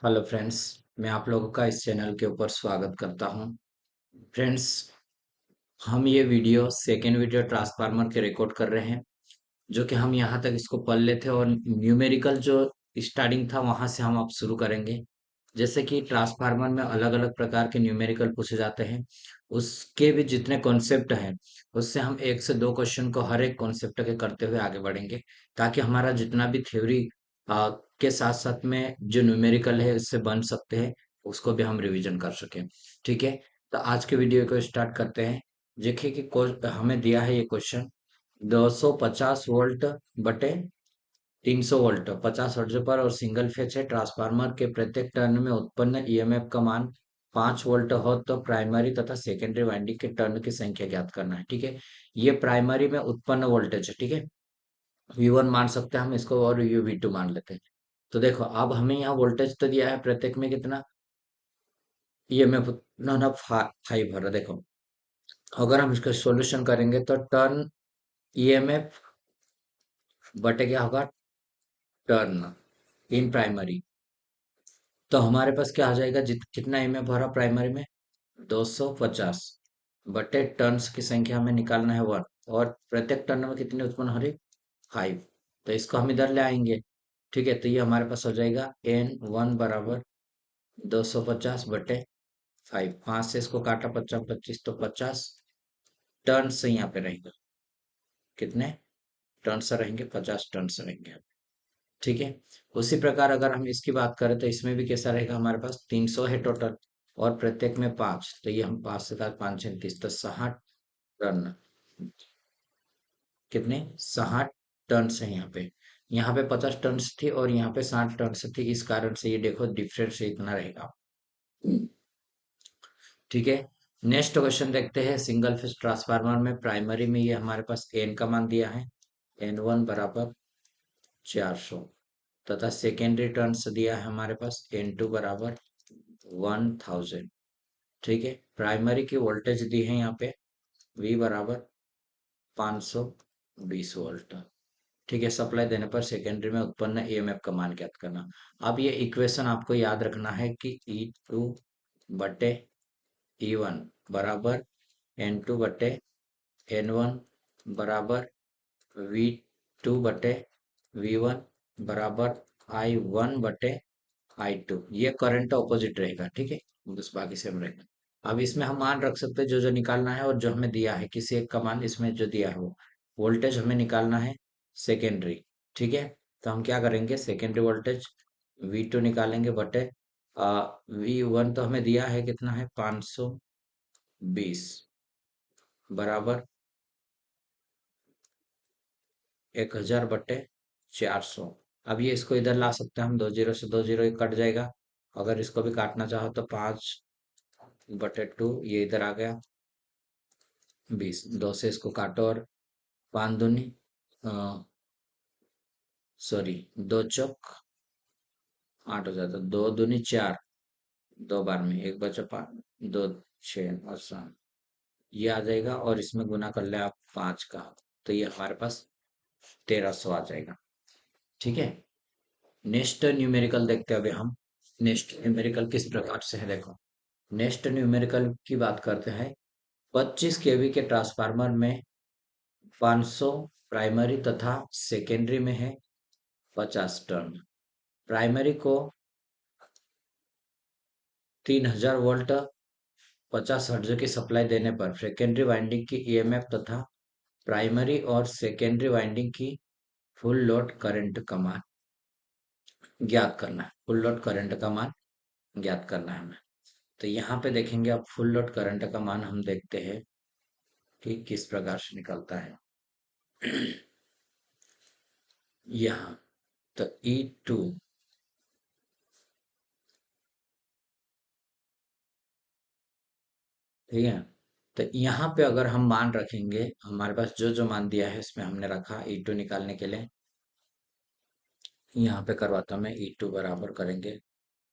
Hello friends. मैं आप लोगों का इस चैनल के ऊपर स्वागत करता हूं। फ्रेंड्स, हम ये वीडियो सेकेंड वीडियो ट्रांसफार्मर के रिकॉर्ड कर रहे हैं, जो कि हम यहाँ तक इसको पढ़ लेते और न्यूमेरिकल जो स्टार्टिंग था वहां से हम अब शुरू करेंगे। जैसे कि ट्रांसफार्मर में अलग अलग प्रकार के न्यूमेरिकल पूछे जाते हैं, उसके भी जितने कॉन्सेप्ट हैं उससे हम एक से दो क्वेश्चन को हर एक कॉन्सेप्ट के करते हुए आगे बढ़ेंगे, ताकि हमारा जितना भी थ्योरी के साथ साथ में जो न्यूमेरिकल है उससे बन सकते हैं, उसको भी हम रिवीजन कर सकें। ठीक है, तो आज के वीडियो को स्टार्ट करते हैं। देखिए कि हमें दिया है ये क्वेश्चन 250 वोल्ट बटे 300 वोल्ट 50 हर्ट्ज पर और सिंगल फेज है। ट्रांसफार्मर के प्रत्येक टर्न में उत्पन्न ईएमएफ का मान 5 वोल्ट हो तो प्राइमरी तथा सेकेंडरी वाइंडिंग के टर्न की संख्या ज्ञात करना है। ठीक है, ये प्राइमरी में उत्पन्न वोल्टेज है। ठीक है, V1 मान सकते हैं हम इसको और ये V2 मान लेते हैं। तो देखो, अब हमें यहाँ वोल्टेज तो दिया है प्रत्येक में कितना, ईएमएफ ना ना 5 हो रहा है। देखो, अगर हम इसका सॉल्यूशन करेंगे तो टर्न ईएमएफ बटे क्या होगा, टर्न इन प्राइमरी। तो हमारे पास क्या आ जाएगा, कितना ईएमएफ भरा प्राइमरी में, 250 बटे टर्न्स की संख्या हमें निकालना है 1, और प्रत्येक टर्न में कितनी उत्पन्न हो रही, 5। तो इसको हम इधर ले आएंगे। ठीक है, तो ये हमारे पास हो जाएगा N1 बराबर 250 बटे 5। 5 से इसको काटा, 50 25, तो 50 टर्न से यहाँ पे रहेगा, कितने टर्न से रहेंगे, 50 टर्न से रहेंगे। ठीक है, उसी प्रकार अगर हम इसकी बात करें तो इसमें भी कैसा रहेगा, हमारे पास 300 है टोटल और प्रत्येक में 5, तो ये हम 5 से 5 36, तो 60 टर्न, कितने 60 टर्न है यहाँ पे। यहाँ पे 50 टर्न थी और यहाँ पे 60 टर्न थी, इस कारण से ये देखो डिफरेंस इतना रहेगा। ठीक है, नेक्स्ट क्वेश्चन देखते हैं। सिंगल फेज ट्रांसफार्मर में प्राइमरी में ये हमारे पास एन का मान दिया है, N1 बराबर 400, तथा सेकेंडरी टर्न्स दिया है हमारे पास N2 बराबर 1000। ठीक है, प्राइमरी की वोल्टेज दी है यहाँ पे V बराबर 520 वोल्ट। ठीक है, सप्लाई देने पर सेकेंडरी में उत्पन्न ईएमएफ का मान ज्ञात करना। अब ये इक्वेशन आपको याद रखना है कि E2 बटे E1 बराबर N2 बटे N1 बराबर V2 बटे V1 बराबर I1 बटे I2। ये करंट ऑपोजिट रहेगा। ठीक है, बस बाकी सेम रहेगा। अब इसमें हम मान रख सकते हैं जो जो निकालना है, और जो हमें दिया है किसी एक का मान, इसमें जो दिया है वो वोल्टेज हमें निकालना है सेकेंडरी। ठीक है, तो हम क्या करेंगे, सेकेंडरी वोल्टेज V2 निकालेंगे बटे V1 तो हमें दिया है, कितना है 520 बराबर 1000 बटे 400। अब ये इसको इधर ला सकते हैं हम, 2 जीरो से 2 जीरो कट जाएगा। अगर इसको भी काटना चाहो तो 5/2, ये इधर आ गया 20। 2 से इसको काटो और 5 दूनी, सॉरी 2 चौक 8 हो जाता, 2 दूनी 4, 2 बार में 1 बचा 5, 2 6 और 7, ये आ जाएगा। और इसमें गुना कर ले आप 5 का, तो ये हमारे पास 1300 आ जाएगा। ठीक है, नेक्स्ट न्यूमेरिकल देखते हैं अभी हम। नेक्स्ट न्यूमेरिकल किस प्रकार से है, देखो। नेक्स्ट न्यूमेरिकल की बात करते हैं। 25 केवी के ट्रांसफार्मर में 500 प्राइमरी तथा सेकेंडरी में है 50 टर्न। प्राइमरी को 3000 वोल्ट 50 हर्ट्ज की सप्लाई देने पर सेकेंडरी वाइंडिंग की ईएमएफ तथा प्राइमरी और सेकेंडरी वाइंडिंग की फुल लोड करंट का मान ज्ञात करना है। फुल लोड करंट का मान ज्ञात करना है हमें। तो यहाँ पे देखेंगे, अब फुल लोड करंट का मान हम देखते हैं कि किस प्रकार से निकलता है। यहाँ तो E2, ठीक है, तो यहाँ पे अगर हम मान रखेंगे, हमारे पास जो जो मान दिया है इसमें हमने रखा E2 निकालने के लिए। यहाँ पे करवाता हूँ मैं, E2 बराबर करेंगे,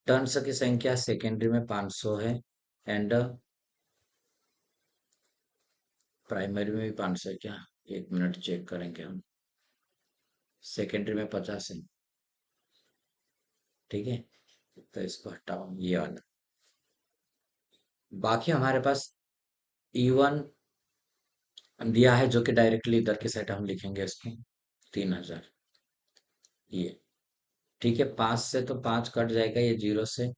टर्न्स की संख्या सेकेंडरी में 500 है एंड प्राइमरी में भी 500 है क्या, 1 मिनट चेक करेंगे हम। सेकेंडरी में 50 है। ठीक है, तो इसको हटाओ ये वाला। बाकी हमारे पास E1 दिया है, जो कि डायरेक्टली इधर के साइड हम लिखेंगे इसको 3000, ये ठीक है। 5 से तो 5 कट जाएगा, ये 0 से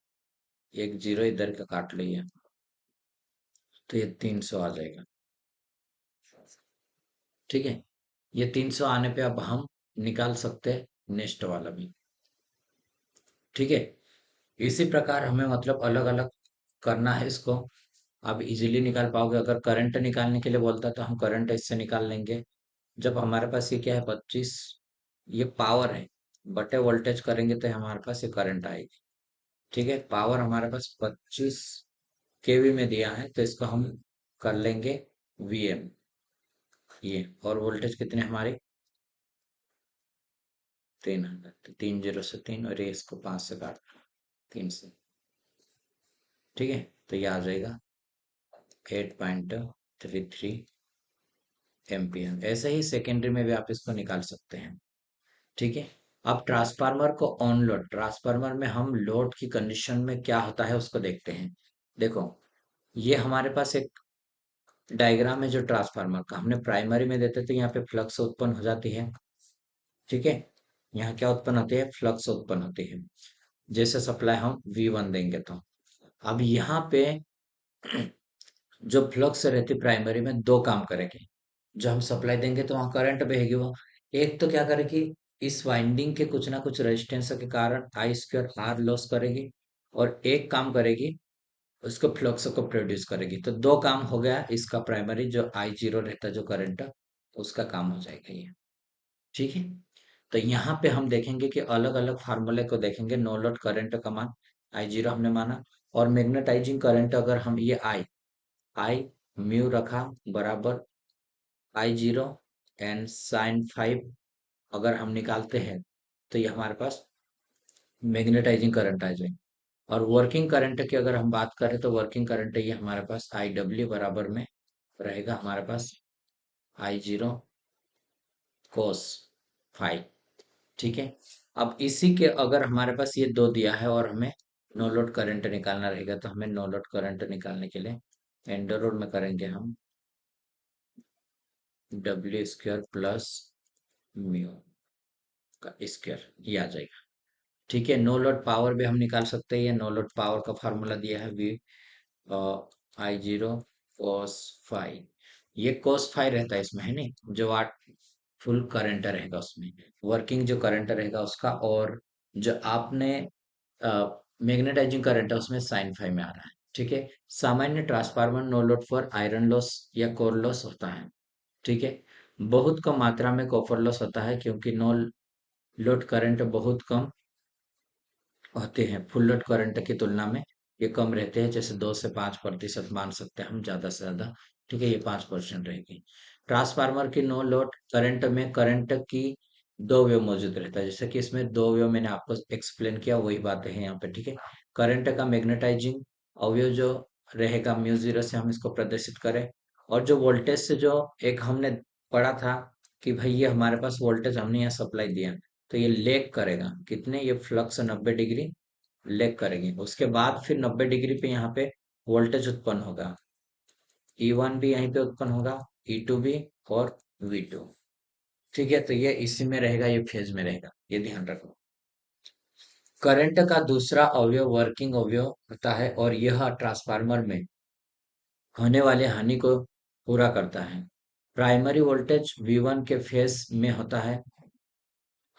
एक 0 इधर का काट लिया, तो ये 300 आ जाएगा। ठीक है, ये 300 आने पे अब हम निकाल सकते हैं नेक्स्ट वाला भी। ठीक है, इसी प्रकार हमें मतलब अलग अलग करना है इसको। आप इजीली निकाल पाओगे। अगर करंट निकालने के लिए बोलता तो हम करंट इससे निकाल लेंगे। जब हमारे पास ये क्या है 25, ये पावर है, बटे वोल्टेज करेंगे तो हमारे पास ये करंट आएगी। ठीक है, पावर हमारे पास 25 केवी में दिया है, तो इसको हम कर लेंगे वीएम, ये। और वोल्टेज कितने हमारे 3000, तो 30 से 3, और ये इसको 5 से काट, 3 से। ठीक है, तो ये आ जाएगा 8.33 एम्पियर। ऐसे ही सेकेंडरी में भी आप इसको निकाल सकते हैं। ठीक है, अब ट्रांसफार्मर को ऑन लोड, ट्रांसफार्मर में हम लोड की कंडीशन में क्या होता है उसको देखते हैं। देखो, ये हमारे पास एक डायग्राम है जो ट्रांसफार्मर का, हमने प्राइमरी में देते थे, यहाँ पे फ्लक्स उत्पन्न हो जाती है। ठीक है, यहाँ क्या उत्पन्न होती है, फ्लक्स उत्पन्न होती है। जैसे सप्लाई हम V1 देंगे तो अब यहाँ पे जो फ्लक्स रहती प्राइमरी में दो काम करेगी। जो हम सप्लाई देंगे तो वहां करंट बहेगी, वो एक तो क्या करेगी, इस वाइंडिंग के कुछ ना कुछ रेजिस्टेंस के कारण आई स्क्वायर आर लॉस करेगी, और एक काम करेगी, उसको फ्लक्स को प्रोड्यूस करेगी। तो दो काम हो गया इसका, प्राइमरी जो I0 रहता है जो करंट, उसका काम हो जाएगा ये। ठीक है, तो यहाँ पे हम देखेंगे कि अलग अलग फार्मूले को देखेंगे। नो लोड करंट का मान I0 हमने माना, और मैग्नेटाइजिंग करंट अगर हम ये आई म्यू रखा बराबर I0 एंड साइन 5 अगर हम निकालते हैं, तो ये हमारे पास मैग्नेटाइजिंग करंट आ जाएगी। और वर्किंग करंट की अगर हम बात करें तो वर्किंग करंट ये हमारे पास IW बराबर में रहेगा हमारे पास I0 कोस 5। ठीक है, अब इसी के अगर हमारे पास ये दो दिया है और हमें नो लोड करंट निकालना रहेगा, तो हमें नो लोड करंट निकालने के लिए अंडर रूट में करेंगे हम W स्क्वायर प्लस म्यू का स्क्वायर, ये आ जाएगा। ठीक है, नो लोड पावर भी हम निकाल सकते हैं। नो लोड पावर का फॉर्मूला दिया है V I0 cos फाइव, ये cos फाइव रहता है इसमें, है नहीं, जो वाट फुल करंट रहेगा उसमें, वर्किंग जो करंट रहेगा उसका, और जो आपने मैग्नेटाइजिंग करंट है उसमें साइन फाइव में आ रहा है। ठीक है, सामान्य ट्रांसफार्मर नो लोड पर आयरन लॉस या कोर लॉस होता है। ठीक है, बहुत कम मात्रा में कॉपर लॉस होता है, क्योंकि नो लोड करंट बहुत कम होते हैं, फुल लोड करंट की तुलना में ये कम रहते हैं। जैसे 2 से 5% मान सकते हैं हम, ज्यादा से ज्यादा। ठीक है, ये 5% रहेगी। ट्रांसफार्मर की नो लोड करंट में करंट की दो वेव मौजूद रहता है, जैसे कि इसमें दो वेव मैंने आपको एक्सप्लेन किया, वही बातें हैं यहाँ पे। ठीक है, करंट का मैग्नेटाइजिंग अवयव जो रहेगा म्यू 0 से हम इसको प्रदर्शित करें, और जो वोल्टेज से जो एक हमने पढ़ा था कि भाई ये हमारे पास वोल्टेज हमने यहाँ सप्लाई दिया, तो ये लेग करेगा कितने, ये फ्लक्स 90 डिग्री लेग करेगी। उसके बाद फिर 90 डिग्री पे यहाँ पे वोल्टेज उत्पन्न होगा, E1 भी यहीं पे उत्पन्न होगा, E2 भी, और V2। ठीक है, तो ये इसी में रहेगा, ये फेज में रहेगा, ये ध्यान रखो। करंट का दूसरा अवयव वर्किंग अवयव होता है, और यह ट्रांसफार्मर में होने वाले हानि को पूरा करता है। प्राइमरी वोल्टेज V1 के फेज में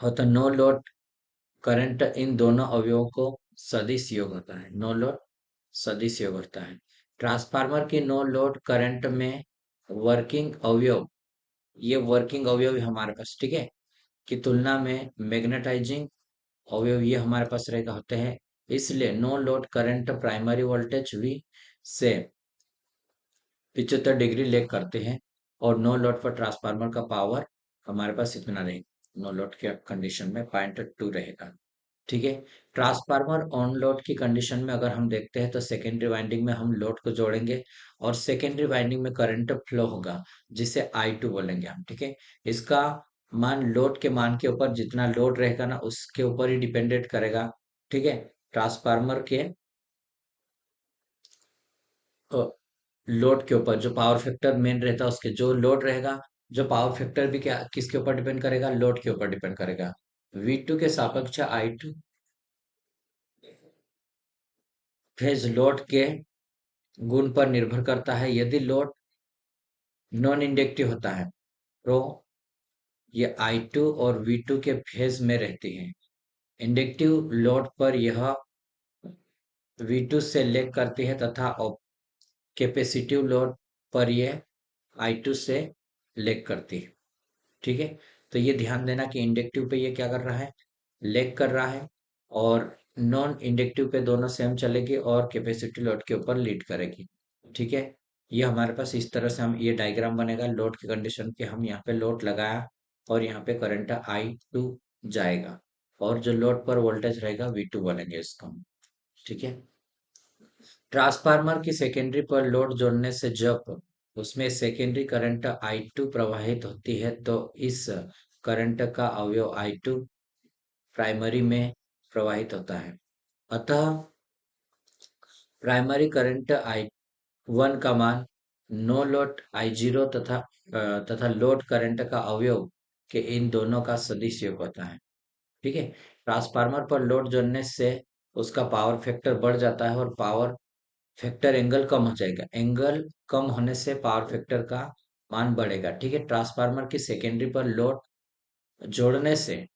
होता नो लोड करंट इन दोनों अवयवों को सदिश योग होता है। नो लोड सदिश योग होता है। ट्रांसफार्मर की नो लोड करंट में वर्किंग अवयव, ये वर्किंग अवयव है हमारे पास, ठीक है, की तुलना में मैग्नेटाइजिंग अवयव ये हमारे पास रहेगा होते हैं। इसलिए no load current primary voltage V से 75 डिग्री लेग करते हैं, और नो लोड पर ट्रांसफार्मर का पावर हमारे पास इतना रहेगा, नो लोड के कंडीशन में 0.2 रहेगा। ठीक है, ट्रांसफार्मर ऑन लोड की कंडीशन में अगर हम देखते हैं तो सेकेंडरी वाइंडिंग में हम लोड को जोड़ेंगे, और सेकेंडरी वाइंडिंग में करंट फ्लो होगा, जिसे I2 बोलेंगे हम। ठीक है, इसका मान लोड के मान के ऊपर, जितना लोड रहेगा ना उसके ऊपर ही डिपेंडेंट करेगा। ठीक है, ट्रांसफार्मर के लोड के ऊपर, जो पावर फैक्टर मेन रहता है उसके जो लोड रहेगा, जो पावर फैक्टर भी क्या किसके ऊपर डिपेंड करेगा, लोड के ऊपर डिपेंड करेगा। V2 के सापेक्ष I2 फेज लोड के गुण पर निर्भर करता है। यदि लोड नॉन इंडक्टिव होता है तो ये I2 और V2 के फेज में रहती है। इंडक्टिव लोड पर यह V2 से लेग करती है तथा कैपेसिटिव लोड पर यह I2 से लेग करती है। ठीक है, तो ये ध्यान देना कि इंडक्टिव पे ये क्या कर रहा है, लेग कर रहा है, और नॉन इंडक्टिव पे दोनों सेम चलेगी और कैपेसिटी लोड के ऊपर लीड करेगी। ठीक है, ये हमारे पास इस तरह से हम ये डायग्राम बनेगा लोड की कंडीशन के। हम यहाँ पे लोड लगाया और यहाँ पे करंट I2 जाएगा, और जो लोड पर वोल्टेज रहेगा V2 बनेंगे इसको हम। ठीक है, ट्रांसफार्मर की सेकेंडरी पर लोड जोड़ने से जब उसमें सेकेंडरी करंट I2 प्रवाहित होती है तो इस करंट का अवयव I2 प्राइमरी में प्रवाहित होता है। अतः प्राइमरी करंट I1 का मान नो लोड I0 तथा लोड करंट का अवयव के इन दोनों का सदिश योग होता है। ठीक है, ट्रांसफार्मर पर लोड जोड़ने से उसका पावर फैक्टर बढ़ जाता है और पावर फैक्टर एंगल कम हो जाएगा। एंगल कम होने से पावर फैक्टर का मान बढ़ेगा। ठीक है, ट्रांसफार्मर की सेकेंडरी पर लोड जोड़ने से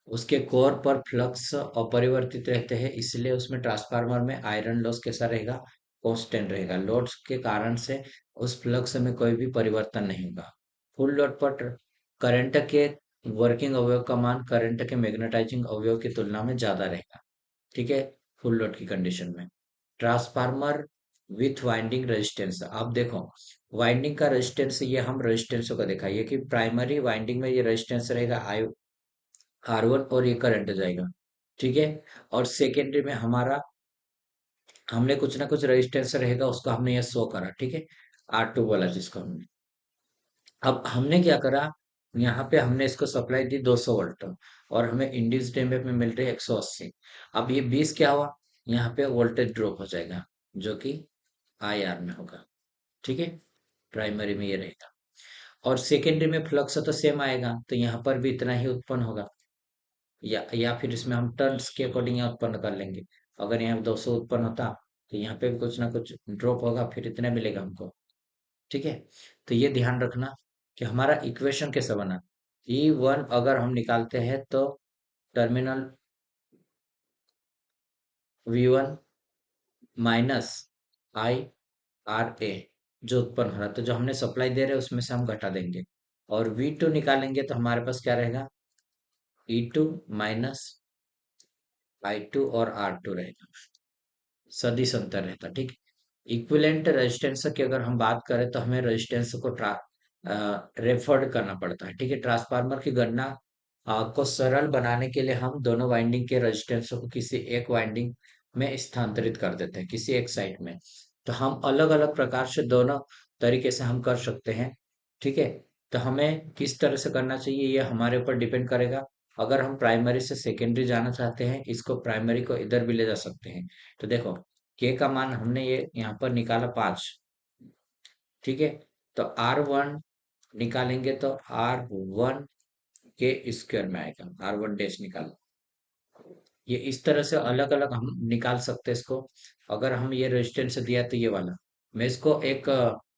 उसके कोर पर फ्लक्स अपरिवर्तित रहते हैं, इसलिए उसमें ट्रांसफार्मर में आयरन लॉस कैसा रहेगा, कांस्टेंट रहेगा। लोड के कारण से उस फ्लक्स में कोई भी परिवर्तन नहीं होगा। फुल लोड पर करंट के वर्किंग अवयव का मान करंट के मैग्नेटाइजिंग अवयव की तुलना में ज्यादा रहेगा। ठीक है, फुल लोड की कंडीशन में ट्रांसफार्मर विथ वाइंडिंग रेजिस्टेंस। अब देखो वाइंडिंग का रेजिस्टेंस, ये हम रेजिस्टेंस को दिखाइए कि प्राइमरी वाइंडिंग में ये रेजिस्टेंस रहेगा R1 और ये करंट जाएगा। ठीक है, और सेकेंडरी में हमारा हमने कुछ ना कुछ रेजिस्टेंस रहेगा, उसको हमने ये शो करा। ठीक है, R2 बोला जिसको हमने। अब हमने क्या करा, यहाँ पे हमने इसको सप्लाई दी 200 वोल्ट और हमें इंड्यूस्ड ईएमएफ में मिल रही है 180। अब ये 20 क्या हुआ, यहाँ पे वोल्टेज ड्रॉप हो जाएगा जो कि IR में होगा। ठीक है, प्राइमरी में ये रहेगा और सेकेंडरी में फ्लक्स तो सेम आएगा, तो यहाँ पर भी इतना ही उत्पन्न होगा, या फिर इसमें हम टर्न्स के अकॉर्डिंग यहाँ उत्पन्न कर लेंगे। अगर यहाँ 200 उत्पन्न होता तो यहाँ पे भी कुछ ना कुछ ड्रॉप होगा, फिर इतना मिलेगा हमको। ठीक है, तो ये ध्यान रखना कि हमारा इक्वेशन कैसा बना। E1 अगर हम निकालते हैं तो टर्मिनल V1 माइनस IRA जो उत्पन्न हो रहा है, तो जो हमने सप्लाई दे रहे हैं उसमें से हम घटा देंगे, और V2 निकालेंगे तो हमारे पास क्या रहेगा, E2 माइनस I2 और R2 रहेगा, सदिश अंतर रहता। ठीक, इक्विवेलेंट रेजिस्टेंस की अगर हम बात करें तो हमें रेजिस्टेंस को रेफर्ड करना पड़ता है। ठीक है, ट्रांसफार्मर की गणना को सरल बनाने के लिए हम दोनों वाइंडिंग के रेजिस्टेंस को किसी एक वाइंडिंग में स्थानांतरित कर देते हैं, किसी एक साइड में। तो हम अलग अलग प्रकार से दोनों तरीके से हम कर सकते हैं। ठीक है, तो हमें किस तरह से करना चाहिए ये हमारे ऊपर डिपेंड करेगा। अगर हम प्राइमरी से सेकेंडरी जाना चाहते हैं, इसको प्राइमरी को इधर भी ले जा सकते हैं। तो देखो के का मान हमने ये यहाँ पर निकाला 5। ठीक है, तो R1 निकालेंगे तो R1 के स्क्वायर में आएगा, R1 डैश निकाल। ये इस तरह से अलग अलग हम निकाल सकते हैं इसको। अगर हम ये रेजिस्टेंस दिया तो ये वाला, मैं इसको एक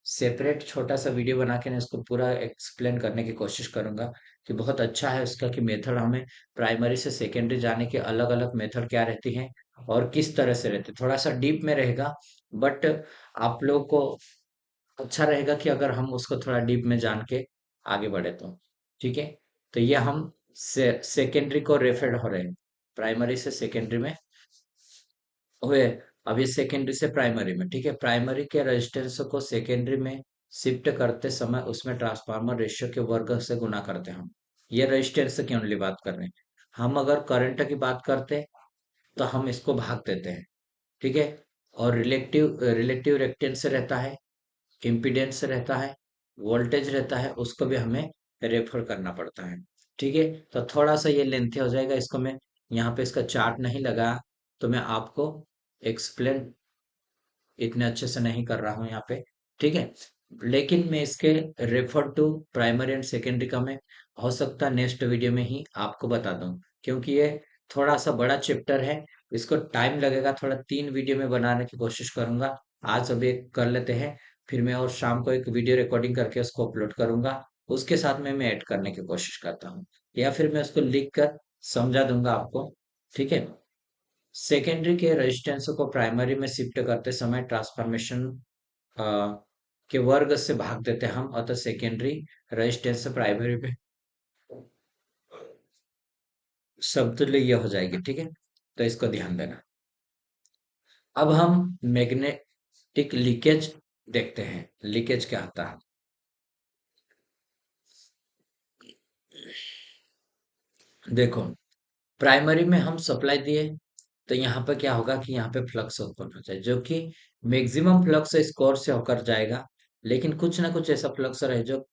सेपरेट छोटा सा वीडियो बना के ना इसको पूरा एक्सप्लेन करने की कोशिश करूंगा कि बहुत अच्छा है उसका, कि मेथड हमें प्राइमरी से सेकेंडरी जाने के अलग अलग मेथड क्या रहती हैं और किस तरह से रहते हैं। थोड़ा सा डीप में रहेगा, बट आप लोग को अच्छा रहेगा कि अगर हम उसको थोड़ा डीप में जान के आगे बढ़े तो। ठीक है, तो ये हम सेकेंडरी को रेफर्ड हो रहे हैं, प्राइमरी से सेकेंडरी में हुए। अब ये सेकेंडरी से प्राइमरी में। ठीक है, प्राइमरी के रेजिस्टेंस को सेकेंडरी में शिफ्ट करते समय उसमें ट्रांसफार्मर रेशियो के वर्ग से गुना करते हैं हम। ये रेजिस्टेंस की ओनली बात कर रहे हैं। हम अगर करंट की बात करते हैं तो हम इसको भाग देते हैं। ठीक है, और रिलेटिव रिलेटिव रेक्टेंस रहता है, इम्पीडेंस रहता है, वोल्टेज रहता है, उसको भी हमें रेफर करना पड़ता है। ठीक है, तो थोड़ा सा ये लेंथी हो जाएगा, इसको मैं यहाँ पे इसका चार्ट नहीं लगा तो मैं आपको एक्सप्लेन इतने अच्छे से नहीं कर रहा हूँ यहाँ पे, ठीक है। लेकिन मैं इसके refer to primary and secondary का मैं हो सकता नेक्स्ट वीडियो में ही आपको बता दूं, क्योंकि ये थोड़ा सा बड़ा चैप्टर है। इसको टाइम लगेगा, थोड़ा 3 वीडियो में बनाने की कोशिश करूंगा। आज अभी एक कर लेते हैं, फिर मैं और शाम को एक वीडियो रिकॉर्डिंग करके उसको अपलोड करूंगा। उसके साथ में मैं ऐड करने की कोशिश करता हूँ, या फिर मैं उसको लिख कर समझा दूंगा आपको, ठीक है। सेकेंडरी के रेजिस्टेंस को प्राइमरी में शिफ्ट करते समय ट्रांसफॉर्मेशन के वर्ग से भाग देते हैं हम, अतः सेकेंडरी रेजिस्टेंस प्राइमरी में समतुल्य ये हो जाएगी, ठीक है। तो इसको ध्यान देना। अब हम मैग्नेटिक लीकेज देखते हैं, लीकेज क्या होता है। देखो, प्राइमरी में हम सप्लाई दिए, तो यहाँ पे क्या होगा कि यहाँ पे फ्लक्स उत्पन्न हो जाए, जो कि मैक्सिमम फ्लक्स इस कोर से होकर जाएगा। लेकिन कुछ ना कुछ ऐसा फ्लक्स है जो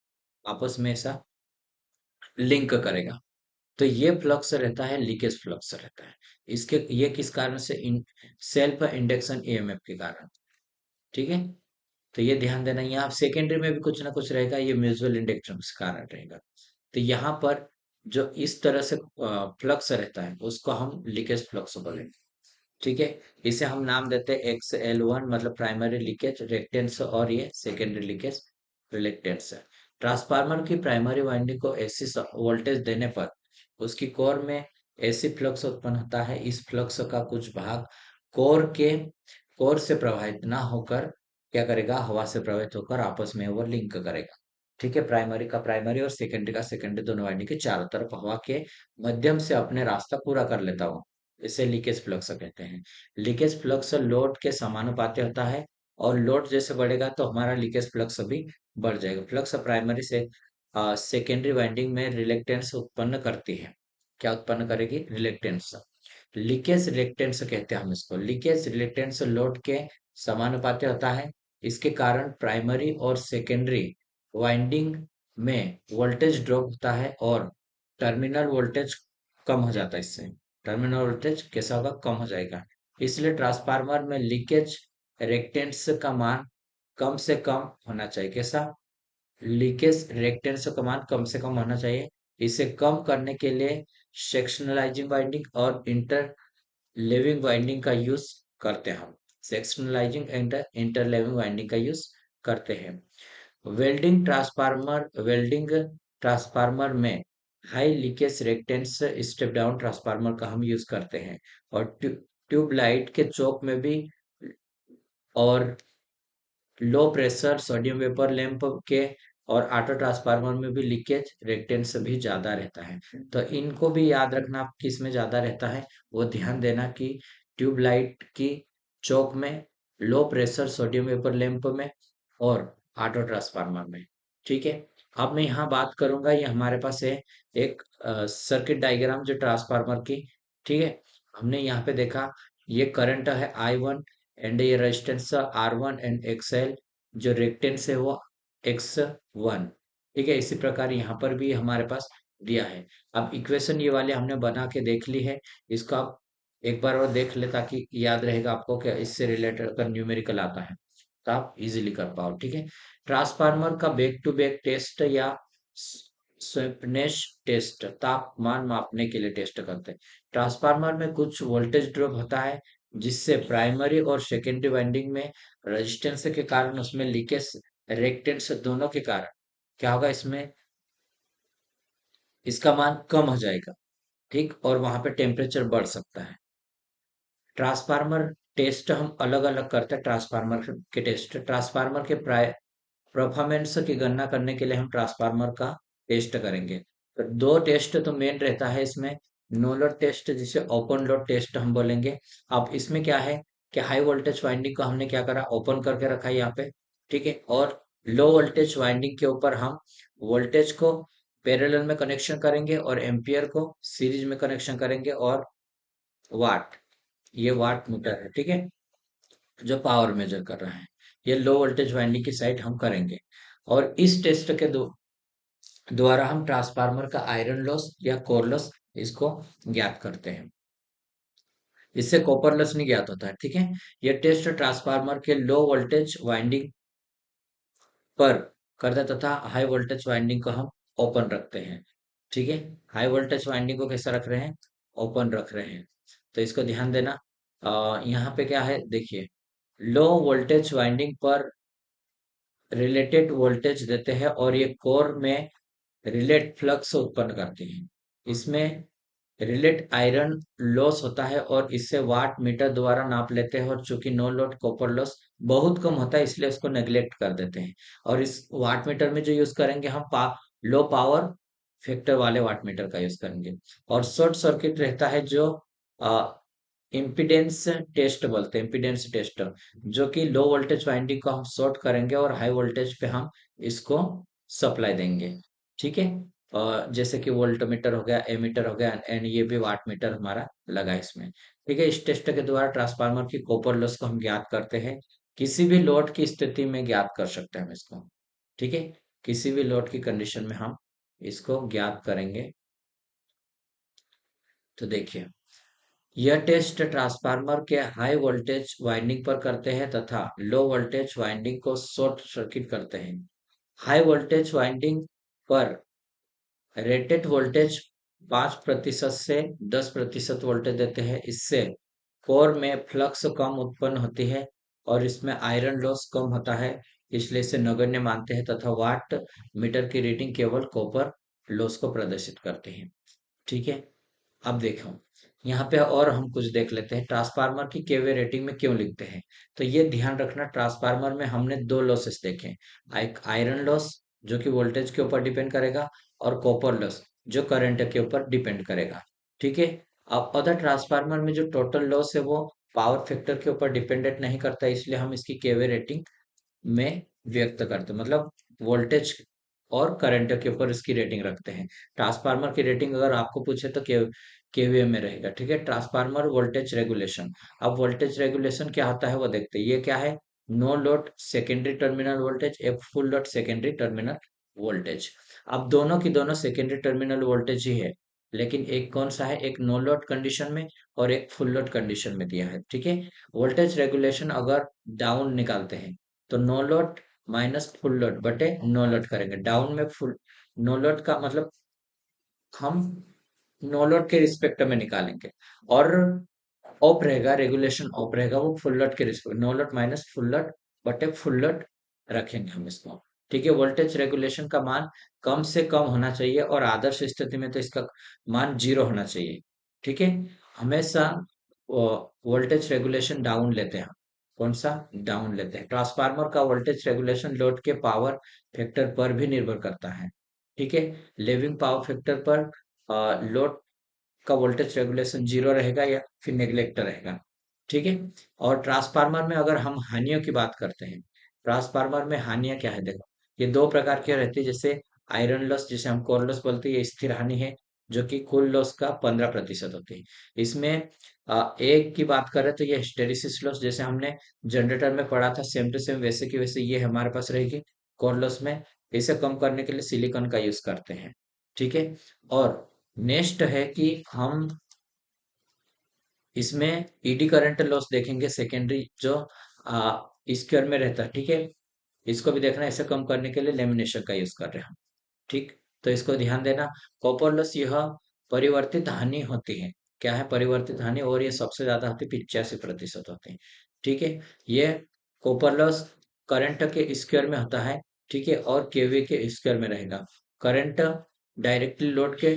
आपस में ऐसा लिंक करेगा, तो ये फ्लक्स रहता है, लीकेज फ्लक्स रहता है। इसके ये किस कारण से, सेल्फ इंडक्शन ईएमएफ के कारण, ठीक है। तो ये ध्यान देना, यहाँ सेकेंडरी में भी कुछ ना कुछ रहेगा, ये म्यूचुअल इंडक्शन के कारण रहेगा। तो यहाँ पर जो इस तरह से फ्लक्स रहता है उसको हम लीकेज फ्लक्स बोलेंगे, ठीक है। इसे हम नाम देते हैं XL1, मतलब प्राइमरी लीकेज रिएक्टेंस, और ये सेकेंडरी लीकेज रिएक्टेंस है। ट्रांसफार्मर की प्राइमरी वाइंडिंग को एसी वोल्टेज देने पर उसकी कोर में एसी फ्लक्स उत्पन्न होता है। इस फ्लक्स का कुछ भाग कोर के कोर से प्रवाहित ना होकर क्या करेगा, हवा से प्रवाहित होकर आपस में वो लिंक करेगा, ठीक है। प्राइमरी का प्राइमरी और सेकेंडरी का सेकेंडरी, दोनों वाइंडिंग के चारों तरफ हवा के माध्यम से अपने रास्ता पूरा कर लेता हूँ। इसे लीकेज फ्लक्स कहते हैं। लीकेज फ्लक्स लोड के समानुपाती होता है, और लोड जैसे बढ़ेगा तो हमारा लीकेज फ्लक्स भी बढ़ जाएगा। फ्लक्स प्राइमरी से सेकेंडरी वाइंडिंग में रिलेक्टेंस उत्पन्न करती है। क्या उत्पन्न करेगी, रिलेक्टेंस। लीकेज रिलेक्टेंस कहते हैं हम इसको। लीकेज रिलेक्टेंस लोड के समानुपाती होता है। इसके कारण प्राइमरी और सेकेंडरी वाइंडिंग में वोल्टेज ड्रॉप होता है, और टर्मिनल वोल्टेज कम हो जाता है। इससे टर्मिनल वोल्टेज कैसा होगा, कम हो जाएगा। इसलिए ट्रांसफार्मर में लीकेज रिएक्टेंस का मान कम से कम होना चाहिए। कैसा, लीकेज रिएक्टेंस का मान कम से कम होना चाहिए। इसे कम करने के लिए सेक्शनलाइजिंग वाइंडिंग और इंटरलेविंग वाइंडिंग का यूज करते हैं हम। सेक्शनलाइजिंग एंड इंटरलेविंग वाइंडिंग का यूज करते हैं। वेल्डिंग ट्रांसफार्मर में high leakage reactance step down transformer का हम यूज करते हैं। और ट्यूब लाइट के चौक में भी, और low pressure sodium vapour lamp के और ऑटो ट्रांसफार्मर में भी लीकेज रिएक्टेंस भी ज्यादा रहता है। तो इनको भी याद रखना, किस में ज्यादा रहता है वो ध्यान देना, कि ट्यूब लाइट की चौक में, low pressure sodium vapour lamp में, और ऑटो ट्रांसफार्मर में, ठीक है। अब मैं यहाँ बात करूंगा, ये हमारे पास है एक सर्किट डायग्राम जो ट्रांसफार्मर की, ठीक है। हमने यहाँ पे देखा, ये करंट है I1, एंड ये रेजिस्टेंस R1 एंड XL, जो रिएक्टेंस है वो X1, ठीक है। इसी प्रकार यहाँ पर भी हमारे पास दिया है। अब इक्वेशन ये वाले हमने बना के देख ली है, इसको आप एक बार और देख ले, ताकि याद रहेगा आपको कि इससे रिलेटेड अगर न्यूमेरिकल आता है तो आप इजीली कर पाओ, ठीक है। ट्रांसफार्मर का बैक टू बैक टेस्ट या स्वीपनेस टेस्ट, तापमान मापने के लिए टेस्ट करते हैं। ट्रांसफार्मर में कुछ वोल्टेज ड्रॉप होता है, जिससे प्राइमरी और सेकेंडरी वाइंडिंग में रेजिस्टेंस के कारण, उसमें लीकेज रिएक्टेंस दोनों के कारण क्या होगा, इसमें इसका मान कम हो जाएगा, ठीक। और वहां पे टेम्परेचर बढ़ सकता है। ट्रांसफार्मर टेस्ट हम अलग अलग करते हैं। ट्रांसफार्मर के टेस्ट, ट्रांसफार्मर के परफॉर्मेंस की गणना करने के लिए हम ट्रांसफार्मर का टेस्ट करेंगे। तो दो टेस्ट तो मेन रहता है इसमें। नो लोड टेस्ट, जिसे ओपन लोड टेस्ट हम बोलेंगे। अब इसमें क्या है कि हाई वोल्टेज वाइंडिंग को हमने क्या करा, ओपन करके रखा है यहाँ पे, ठीक है। और लो वोल्टेज वाइंडिंग के ऊपर हम वोल्टेज को पैरेलल में कनेक्शन करेंगे, और एम्पियर को सीरीज में कनेक्शन करेंगे, और वाट, ये वाट मीटर है, ठीक है, जो पावर मेजर कर रहा है। ये लो वोल्टेज वाइंडिंग की साइड हम करेंगे। और इस टेस्ट के द्वारा हम ट्रांसफार्मर का आयरन लॉस या कोर लॉस इसको ज्ञात करते हैं। इससे कॉपर लॉस नहीं ज्ञात होता है। ठीक है, ये टेस्ट ट्रांसफार्मर के लो वोल्टेज वाइंडिंग पर करते हैं तथा हाई वोल्टेज वाइंडिंग को हम ओपन रखते हैं। ठीक है, हाई वोल्टेज वाइंडिंग को कैसा रख रहे हैं, ओपन रख रहे हैं। तो इसको ध्यान देना। यहाँ पे क्या है देखिए, लो वोल्टेज वाइंडिंग पर रिलेटेड वोल्टेज देते हैं और ये कोर में रिलेट फ्लक्स उत्पन्न करते हैं। इसमें रिलेट आयरन लॉस होता है और इससे वाट मीटर द्वारा नाप लेते हैं, और चूंकि नो लोड कॉपर लॉस बहुत कम होता है इसलिए उसको नेग्लेक्ट कर देते हैं। और इस वाट मीटर में जो यूज करेंगे हम लो पावर फैक्टर वाले वाट मीटर का यूज करेंगे। और शॉर्ट सर्किट रहता है जो इम्पीडेंस टेस्ट बोलते हैं, इम्पीडेंस टेस्ट, जो कि लो वोल्टेज वाइंडिंग को हम शॉर्ट करेंगे और हाई वोल्टेज पे हम इसको सप्लाई देंगे। ठीक है, जैसे कि वोल्टमीटर हो गया, एमीटर हो गया, एंड ये भी वाट मीटर हमारा लगा है इसमें। ठीक है, इस टेस्ट के द्वारा ट्रांसफार्मर की कॉपर लॉस को हम ज्ञात करते हैं। किसी भी लोड की स्थिति में ज्ञात कर सकते हैं हम इसको। ठीक है, किसी भी लोड की कंडीशन में हम इसको ज्ञात करेंगे। तो देखिए, यह टेस्ट ट्रांसफार्मर के हाई वोल्टेज वाइंडिंग पर करते हैं तथा लो वोल्टेज वाइंडिंग को शॉर्ट सर्किट करते हैं। हाई वोल्टेज वाइंडिंग पर रेटेड वोल्टेज 5% से 10% वोल्टेज देते हैं। इससे कोर में फ्लक्स कम उत्पन्न होती है और इसमें आयरन लॉस कम होता है, इसलिए इसे नगण्य मानते हैं तथा वाट मीटर की रीडिंग केवल कॉपर लॉस को प्रदर्शित करते हैं। ठीक है, अब देखो, यहाँ पे और हम कुछ देख लेते हैं, ट्रांसफार्मर की केवीए रेटिंग में क्यों लिखते हैं। तो ये ध्यान रखना, ट्रांसफार्मर में हमने दो लॉसेस देखे, एक आयरन लॉस जो कि वोल्टेज के ऊपर डिपेंड करेगा, और कॉपर लॉस जो करंट के ऊपर डिपेंड करेगा। ठीक है, अब अदर ट्रांसफार्मर में जो टोटल लॉस है वो पावर फैक्टर के ऊपर डिपेंडेंट नहीं करता, इसलिए हम इसकी केवीए रेटिंग में व्यक्त करते हैं, मतलब वोल्टेज और करंट के ऊपर इसकी रेटिंग रखते हैं। ट्रांसफार्मर की रेटिंग अगर आपको पूछे तो केवीए में रहेगा। ठीक है, ट्रांसफार्मर वोल्टेज रेगुलेशन। अब वोल्टेज रेगुलेशन क्या होता है वो देखते हैं। ये क्या है, no load secondary terminal voltage, एक full load secondary terminal voltage. अब दोनों की दोनों सेकेंडरी टर्मिनल वोल्टेज ही है, लेकिन एक कौन सा है, एक नो लोड कंडीशन में और एक फुल लोड कंडीशन में दिया है। ठीक है, वोल्टेज रेगुलेशन अगर डाउन निकालते हैं तो no load minus full load बटे नो लोड करेंगे। डाउन में फुल नो लोड का मतलब हम नो लोड के रिस्पेक्ट में निकालेंगे, और ऑफ रहेगा, रेगुलेशन ऑफ रहेगा, वो फुल लोड के respect, no load minus full load बटे फुल लोड रखेंगे हम इसको। ठीक है, वोल्टेज रेगुलेशन का मान कम से कम होना चाहिए और आदर्श स्थिति में तो इसका मान 0 होना चाहिए। ठीक है, हमेशा वोल्टेज रेगुलेशन डाउन लेते हैं। कौन सा, डाउन लेते हैं। ट्रांसफार्मर का वोल्टेज रेगुलेशन लोड के पावर फैक्टर पर भी निर्भर करता है। ठीक है, लिविंग पावर फैक्टर पर लोड का वोल्टेज रेगुलेशन 0 रहेगा या फिर नेग्लेक्ट रहेगा। ठीक है, और ट्रांसफार्मर में अगर हम हानियों की बात करते हैं, ट्रांसफार्मर में हानियां क्या है देखो, ये दो प्रकार की रहती है। जैसे आयरन लॉस, जिसे हम कोर लॉस बोलते हैं, ये स्थिर हानि है जो कि कुल लॉस का 15% होती है। इसमें एक की बात करें तो ये हिस्टेरिसिस लॉस, जैसे हमने जनरेटर में पढ़ा था, सेम टू सेम वैसे की वैसे ये हमारे पास रहेगी कोर लॉस में। इसे कम करने के लिए सिलिकॉन का यूज करते हैं। ठीक है, और नेक्स्ट है कि हम इसमें ईडी करंट लॉस देखेंगे, सेकेंडरी जो स्क्वायर में रहता है। ठीक है, इसको भी देखना है। इसे कम करने के लिए लेमिनेशन का यूज कर रहे हैं हम। ठीक, तो इसको ध्यान देना। कॉपर लॉस यह परिवर्तित हानि होती है। क्या है, परिवर्तित हानि, और ये सबसे ज्यादा होती है, 85% होती है। ठीक है, ये कॉपर लॉस करंट के स्क्वायर में होता है। ठीक है, और केवी के स्क्वायर में रहेगा। करंट डायरेक्टली लोड के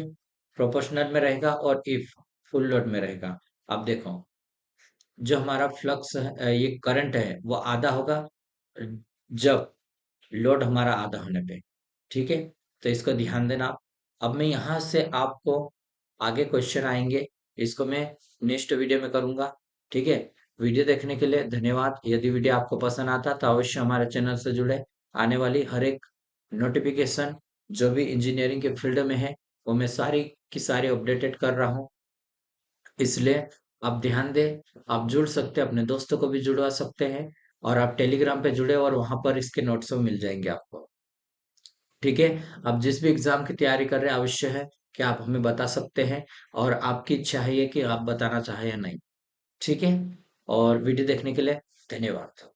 प्रोपोर्शनल में रहेगा और इफ फुल लोड में रहेगा। अब देखो, जो हमारा फ्लक्स है, ये करंट है, वो आधा होगा जब लोड हमारा आधा होने पे। ठीक है, तो इसको ध्यान देना आप। अब मैं यहाँ से आपको आगे क्वेश्चन आएंगे, इसको मैं नेक्स्ट वीडियो में करूंगा। ठीक है, वीडियो देखने के लिए धन्यवाद। यदि वीडियो आपको पसंद आता तो अवश्य हमारे चैनल से जुड़े। आने वाली हर एक नोटिफिकेशन जो भी इंजीनियरिंग के फील्ड में है वो मैं सारी की सारी अपडेटेड कर रहा हूँ, इसलिए आप ध्यान दें। आप जुड़ सकते हैं, अपने दोस्तों को भी जुड़वा सकते हैं, और आप टेलीग्राम पे जुड़े और वहां पर इसके नोट्स मिल जाएंगे आपको। ठीक है, आप जिस भी एग्जाम की तैयारी कर रहे हैं अवश्य है कि आप हमें बता सकते हैं, और आपकी इच्छा है ये कि आप बताना चाहें या नहीं। ठीक है। और वीडियो देखने के लिए धन्यवाद।